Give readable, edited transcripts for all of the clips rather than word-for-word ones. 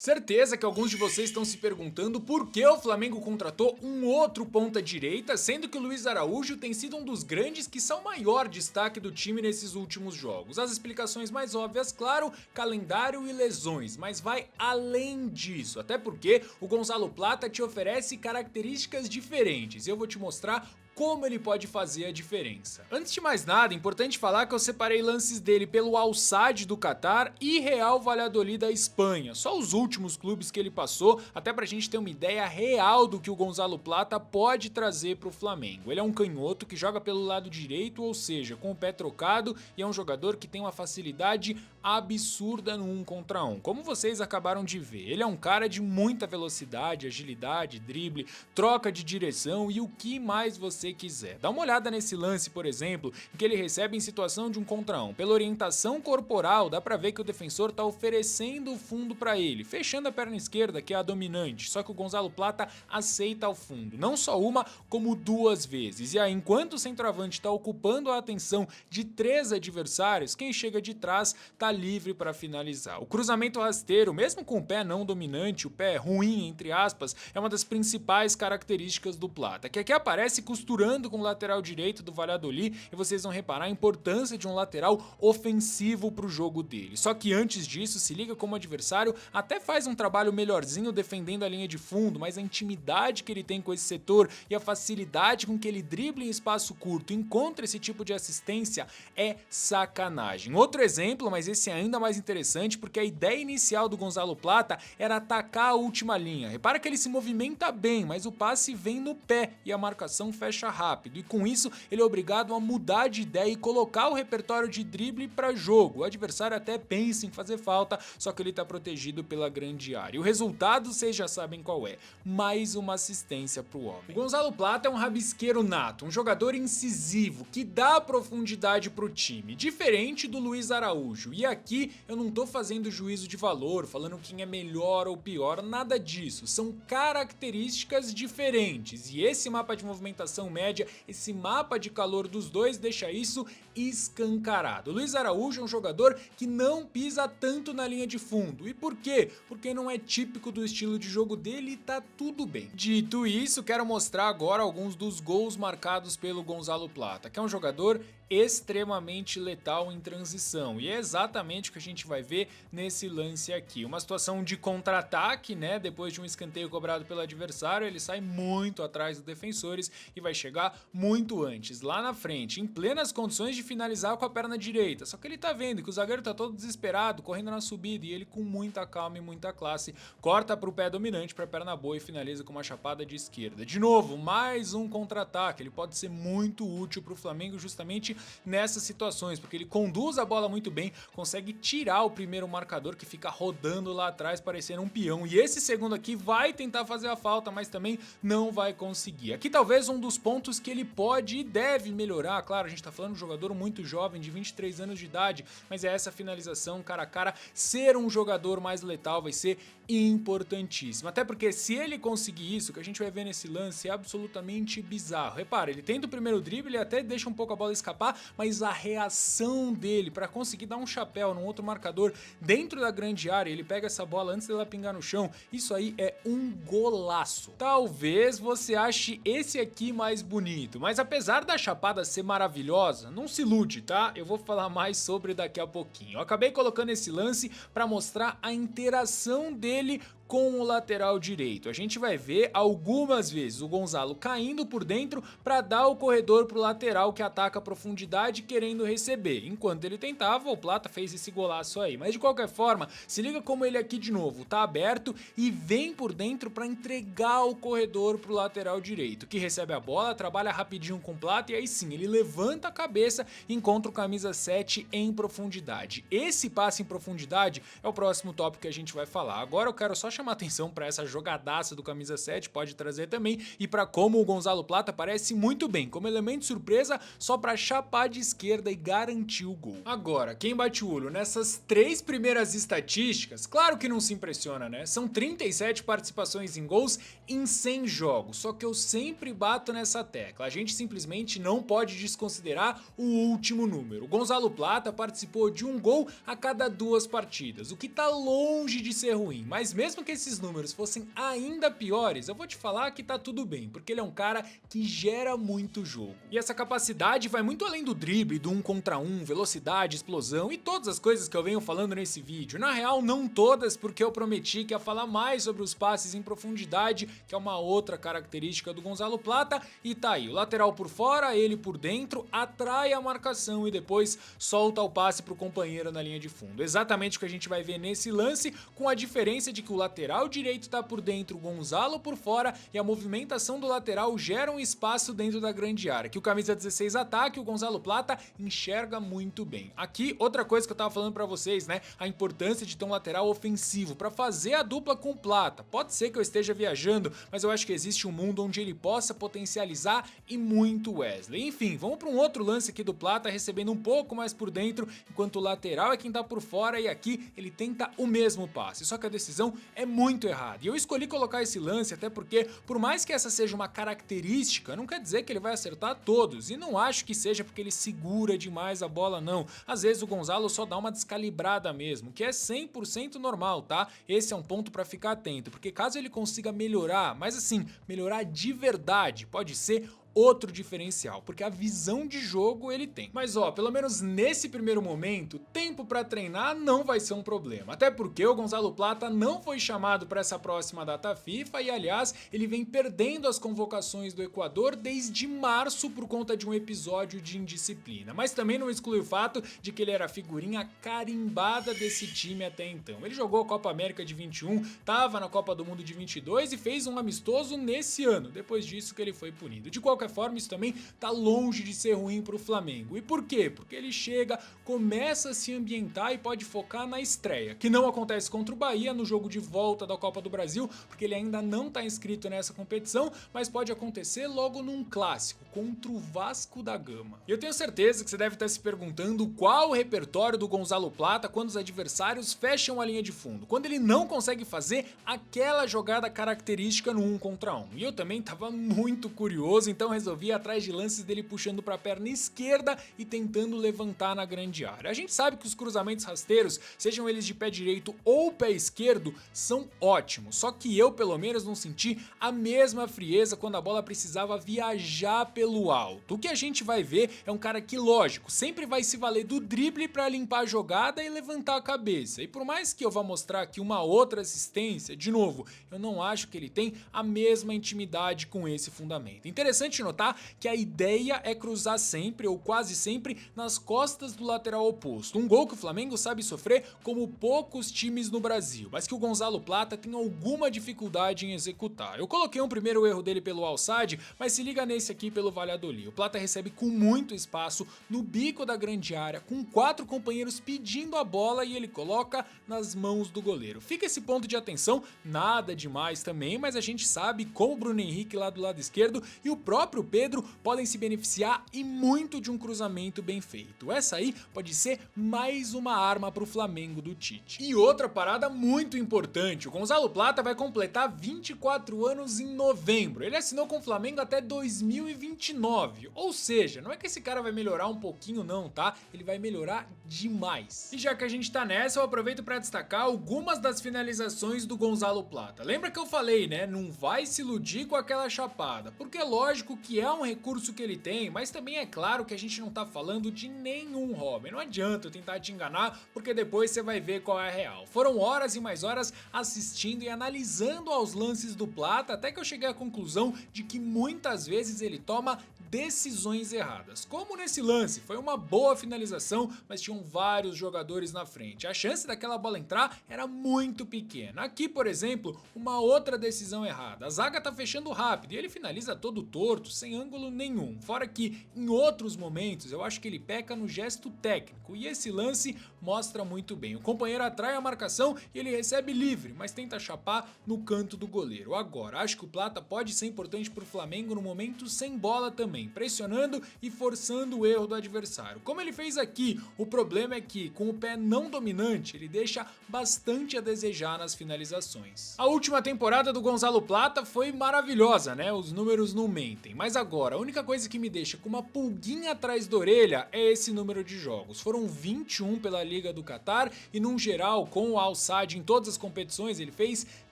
Certeza que alguns de vocês estão se perguntando por que o Flamengo contratou um outro ponta-direita, sendo que o Luiz Araújo tem sido um dos grandes que são o maior destaque do time nesses últimos jogos. As explicações mais óbvias, claro, calendário e lesões, mas vai além disso, até porque o Gonzalo Plata te oferece características diferentes e eu vou te mostrar como ele pode fazer a diferença. Antes de mais nada, é importante falar que eu separei lances dele pelo Al Sadd do Catar e Real Valladolid da Espanha, só os últimos clubes que ele passou, até pra gente ter uma ideia real do que o Gonzalo Plata pode trazer pro Flamengo. Ele é um canhoto que joga pelo lado direito, ou seja, com o pé trocado, e é um jogador que tem uma facilidade absurda no 1 contra 1, como vocês acabaram de ver. Ele é um cara de muita velocidade, agilidade, drible, troca de direção e o que mais você quiser. Dá uma olhada nesse lance, por exemplo, em que ele recebe em situação de 1 contra 1. Pela orientação corporal, dá pra ver que o defensor tá oferecendo o fundo pra ele, fechando a perna esquerda, que é a dominante, só que o Gonzalo Plata aceita o fundo, não só uma, como duas vezes. E aí, enquanto o centroavante tá ocupando a atenção de 3 adversários, quem chega de trás tá livre para finalizar. O cruzamento rasteiro, mesmo com o pé não dominante, o pé ruim, entre aspas, é uma das principais características do Plata, que aqui aparece costurando com o lateral direito do Valladolid, e vocês vão reparar a importância de um lateral ofensivo pro jogo dele. Só que antes disso, se liga como o adversário até faz um trabalho melhorzinho defendendo a linha de fundo, mas a intimidade que ele tem com esse setor e a facilidade com que ele dribla em espaço curto e encontra esse tipo de assistência é sacanagem. Outro exemplo, mas esse é ainda mais interessante, porque a ideia inicial do Gonzalo Plata era atacar a última linha. Repara que ele se movimenta bem, mas o passe vem no pé e a marcação fecha rápido, e com isso ele é obrigado a mudar de ideia e colocar o repertório de drible para jogo. O adversário até pensa em fazer falta, só que ele está protegido pela grande área. E o resultado vocês já sabem qual é: mais uma assistência pro homem. O Gonzalo Plata é um rabisqueiro nato, um jogador incisivo que dá profundidade pro time, diferente do Luiz Araújo. E aqui eu não tô fazendo juízo de valor, falando quem é melhor ou pior, nada disso. São características diferentes, e esse mapa de movimentação média, esse mapa de calor dos dois deixa isso escancarado. O Luiz Araújo é um jogador que não pisa tanto na linha de fundo. E por quê? Porque não é típico do estilo de jogo dele e tá tudo bem. Dito isso, quero mostrar agora alguns dos gols marcados pelo Gonzalo Plata, que é um jogador extremamente letal em transição, e é exatamente o que a gente vai ver nesse lance aqui. Uma situação de contra-ataque, né? Depois de um escanteio cobrado pelo adversário, ele sai muito atrás dos defensores e vai chegar muito antes, lá na frente, em plenas condições de finalizar com a perna direita. Só que ele tá vendo que o zagueiro tá todo desesperado, correndo na subida, e ele, com muita calma e muita classe, corta pro pé dominante, pra perna boa, e finaliza com uma chapada de esquerda. De novo, mais um contra-ataque. Ele pode ser muito útil pro Flamengo justamente nessas situações, porque ele conduz a bola muito bem, consegue tirar o primeiro marcador que fica rodando lá atrás parecendo um peão, e esse segundo aqui vai tentar fazer a falta, mas também não vai conseguir. Aqui talvez um dos pontos que ele pode e deve melhorar. Claro, a gente tá falando de um jogador muito jovem, de 23 anos de idade, mas é essa finalização cara a cara. Ser um jogador mais letal vai ser importantíssimo, até porque se ele conseguir isso, o que a gente vai ver nesse lance é absolutamente bizarro. Repara, ele tenta o primeiro drible, ele até deixa um pouco a bola escapar, mas a reação dele para conseguir dar um chapéu num outro marcador dentro da grande área, ele pega essa bola antes dela pingar no chão, isso aí é um golaço. Talvez você ache esse aqui mais bonito, mas apesar da chapada ser maravilhosa, não se ilude, tá? Eu vou falar mais sobre daqui a pouquinho. Eu acabei colocando esse lance para mostrar a interação dele com o lateral direito. A gente vai ver algumas vezes o Gonzalo caindo por dentro para dar o corredor pro lateral que ataca a profundidade querendo receber. Enquanto ele tentava, o Plata fez esse golaço aí. Mas de qualquer forma, se liga como ele aqui de novo tá aberto e vem por dentro para entregar o corredor pro lateral direito, que recebe a bola, trabalha rapidinho com o Plata, e aí sim, ele levanta a cabeça e encontra o camisa 7 em profundidade. Esse passe em profundidade é o próximo tópico que a gente vai falar. Agora eu quero só chamar atenção para essa jogadaça do camisa 7, pode trazer também, e para como o Gonzalo Plata parece muito bem, como elemento surpresa só para chapar de esquerda e garantir o gol. Agora, quem bate o olho nessas 3 primeiras estatísticas, claro que não se impressiona, né? São 37 participações em gols em 100 jogos, só que eu sempre bato nessa tecla, a gente simplesmente não pode desconsiderar o último número. O Gonzalo Plata participou de um gol a cada 2 partidas, o que tá longe de ser ruim, mas mesmo que esses números fossem ainda piores, eu vou te falar que tá tudo bem, porque ele é um cara que gera muito jogo. E essa capacidade vai muito além do drible, do 1 contra 1, velocidade, explosão e todas as coisas que eu venho falando nesse vídeo. Na real, não todas, porque eu prometi que ia falar mais sobre os passes em profundidade, que é uma outra característica do Gonzalo Plata, e tá aí, o lateral por fora, ele por dentro, atrai a marcação e depois solta o passe pro companheiro na linha de fundo. Exatamente o que a gente vai ver nesse lance, com a diferença de que o lateral direito tá por dentro, o Gonzalo por fora, e a movimentação do lateral gera um espaço dentro da grande área, que o camisa 16 ataca e o Gonzalo Plata enxerga muito bem. Aqui, outra coisa que eu tava falando pra vocês, né, a importância de ter um lateral ofensivo pra fazer a dupla com o Plata. Pode ser que eu esteja viajando, mas eu acho que existe um mundo onde ele possa potencializar e muito Wesley. Enfim, vamos pra um outro lance aqui do Plata, recebendo um pouco mais por dentro, enquanto o lateral é quem tá por fora, e aqui ele tenta o mesmo passe, só que a decisão é muito errada. E eu escolhi colocar esse lance até porque, por mais que essa seja uma característica, não quer dizer que ele vai acertar todos, e não acho que seja porque ele segura demais a bola não. Às vezes o Gonzalo só dá uma descalibrada mesmo, que é 100% normal, tá? Esse é um ponto pra ficar atento, porque caso ele consiga melhorar, mas assim, melhorar de verdade, pode ser outro diferencial, porque a visão de jogo ele tem. Mas ó, pelo menos nesse primeiro momento, tempo pra treinar não vai ser um problema, até porque o Gonzalo Plata não foi chamado para essa próxima data FIFA e, aliás, ele vem perdendo as convocações do Equador desde março por conta de um episódio de indisciplina, mas também não exclui o fato de que ele era a figurinha carimbada desse time até então. Ele jogou a Copa América de 21, tava na Copa do Mundo de 22 e fez um amistoso nesse ano, depois disso que ele foi punido. De qualquer forma, isso também tá longe de ser ruim pro Flamengo. E por quê? Porque ele chega, começa a se ambientar e pode focar na estreia, que não acontece contra o Bahia no jogo de volta da Copa do Brasil, porque ele ainda não tá inscrito nessa competição, mas pode acontecer logo num clássico, contra o Vasco da Gama. E eu tenho certeza que você deve estar se perguntando qual o repertório do Gonzalo Plata quando os adversários fecham a linha de fundo, quando ele não consegue fazer aquela jogada característica no 1 contra 1. E eu também tava muito curioso, então resolvi ir atrás de lances dele puxando para a perna esquerda e tentando levantar na grande área. A gente sabe que os cruzamentos rasteiros, sejam eles de pé direito ou pé esquerdo, são ótimos, só que eu pelo menos não senti a mesma frieza quando a bola precisava viajar pelo alto. O que a gente vai ver é um cara que, lógico, sempre vai se valer do drible para limpar a jogada e levantar a cabeça. E por mais que eu vá mostrar aqui uma outra assistência, de novo, eu não acho que ele tem a mesma intimidade com esse fundamento. Interessante notar que a ideia é cruzar sempre ou quase sempre nas costas do lateral oposto, um gol que o Flamengo sabe sofrer como poucos times no Brasil, mas que o Gonzalo Plata tem alguma dificuldade em executar. Eu coloquei um primeiro erro dele pelo offside, mas se liga nesse aqui pelo Valladolid. O Plata recebe com muito espaço no bico da grande área, com 4 companheiros pedindo a bola e ele coloca nas mãos do goleiro. Fica esse ponto de atenção, nada demais também, mas a gente sabe como o Bruno Henrique lá do lado esquerdo e o próprio Pedro podem se beneficiar e muito de um cruzamento bem feito. Essa aí pode ser mais uma arma para o Flamengo do Tite. E outra parada muito importante, o Gonzalo Plata vai completar 24 anos em novembro. Ele assinou com o Flamengo até 2029, ou seja, não é que esse cara vai melhorar um pouquinho não, tá? Ele vai melhorar demais. E já que a gente tá nessa, eu aproveito para destacar algumas das finalizações do Gonzalo Plata. Lembra que eu falei, né? Não vai se iludir com aquela chapada, porque é lógico que é um recurso que ele tem, mas também é claro que a gente não tá falando de nenhum hobby. Não adianta eu tentar te enganar, porque depois você vai ver qual é a real. Foram horas e mais horas assistindo e analisando aos lances do Plata, até que eu cheguei à conclusão de que muitas vezes ele toma decisões erradas. Como nesse lance, foi uma boa finalização, mas tinham vários jogadores na frente. A chance daquela bola entrar era muito pequena. Aqui, por exemplo, uma outra decisão errada. A zaga tá fechando rápido e ele finaliza todo torto, torto, sem ângulo nenhum. Fora que em outros momentos eu acho que ele peca no gesto técnico e esse lance mostra muito bem. O companheiro atrai a marcação e ele recebe livre, mas tenta chapar no canto do goleiro. Agora, acho que o Plata pode ser importante para o Flamengo no momento sem bola também, pressionando e forçando o erro do adversário. Como ele fez aqui, o problema é que com o pé não dominante, ele deixa bastante a desejar nas finalizações. A última temporada do Gonzalo Plata foi maravilhosa, né? Os números não mentem. Mas agora, a única coisa que me deixa com uma pulguinha atrás da orelha é esse número de jogos. Foram 21 pela Liga do Catar e, num geral, com o Al Sadd em todas as competições, ele fez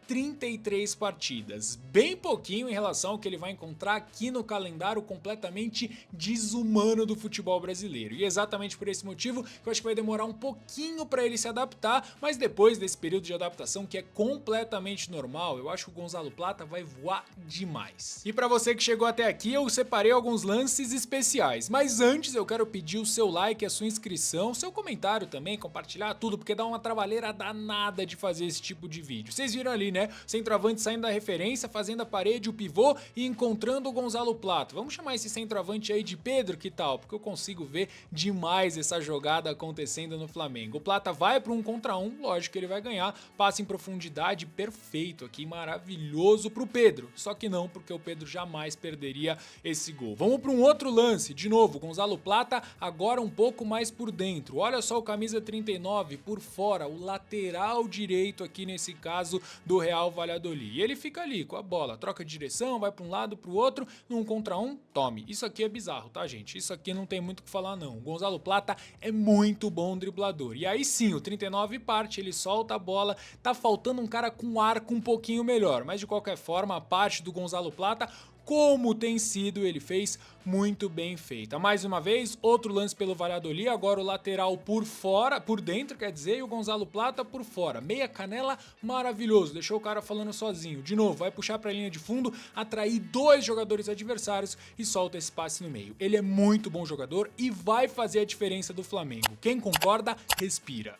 33 partidas, bem pouquinho em relação ao que ele vai encontrar aqui no calendário completamente desumano do futebol brasileiro. E exatamente por esse motivo que eu acho que vai demorar um pouquinho para ele se adaptar, mas depois desse período de adaptação que é completamente normal, eu acho que o Gonzalo Plata vai voar demais. E para você que chegou até aqui, eu separei alguns lances especiais, mas antes eu quero pedir o seu like, a sua inscrição, seu comentário também, compartilhar tudo, porque dá uma trabalheira danada de fazer esse tipo de vídeo. Vocês viram ali, né? Centroavante saindo da referência, fazendo a parede, o pivô e encontrando o Gonzalo Plata. Vamos chamar esse centroavante aí de Pedro, que tal? Porque eu consigo ver demais essa jogada acontecendo no Flamengo. O Plata vai para um contra um, lógico que ele vai ganhar, passa em profundidade, perfeito aqui, maravilhoso pro Pedro. Só que não, porque o Pedro jamais perderia esse gol. Vamos para um outro lance, de novo, Gonzalo Plata agora um pouco mais por dentro. Olha só o camisa 39 por fora, o lateral direito aqui nesse caso do Real Valladolid. E ele fica ali com a bola, troca de direção, vai para um lado, para o outro, num contra um, tome. Isso aqui é bizarro, tá, gente? Isso aqui não tem muito o que falar, não. O Gonzalo Plata é muito bom driblador. E aí sim, o 39 parte, ele solta a bola, tá faltando um cara com arco um pouquinho melhor, mas de qualquer forma, a parte do Gonzalo Plata, como tem sido, ele fez muito bem feita. Mais uma vez, outro lance pelo Valladolid, agora o lateral por fora, por dentro, quer dizer, e o Gonzalo Plata por fora. Meia canela, maravilhoso, deixou o cara falando sozinho. De novo, vai puxar pra linha de fundo, atrair dois jogadores adversários e solta esse passe no meio. Ele é muito bom jogador e vai fazer a diferença do Flamengo. Quem concorda, respira.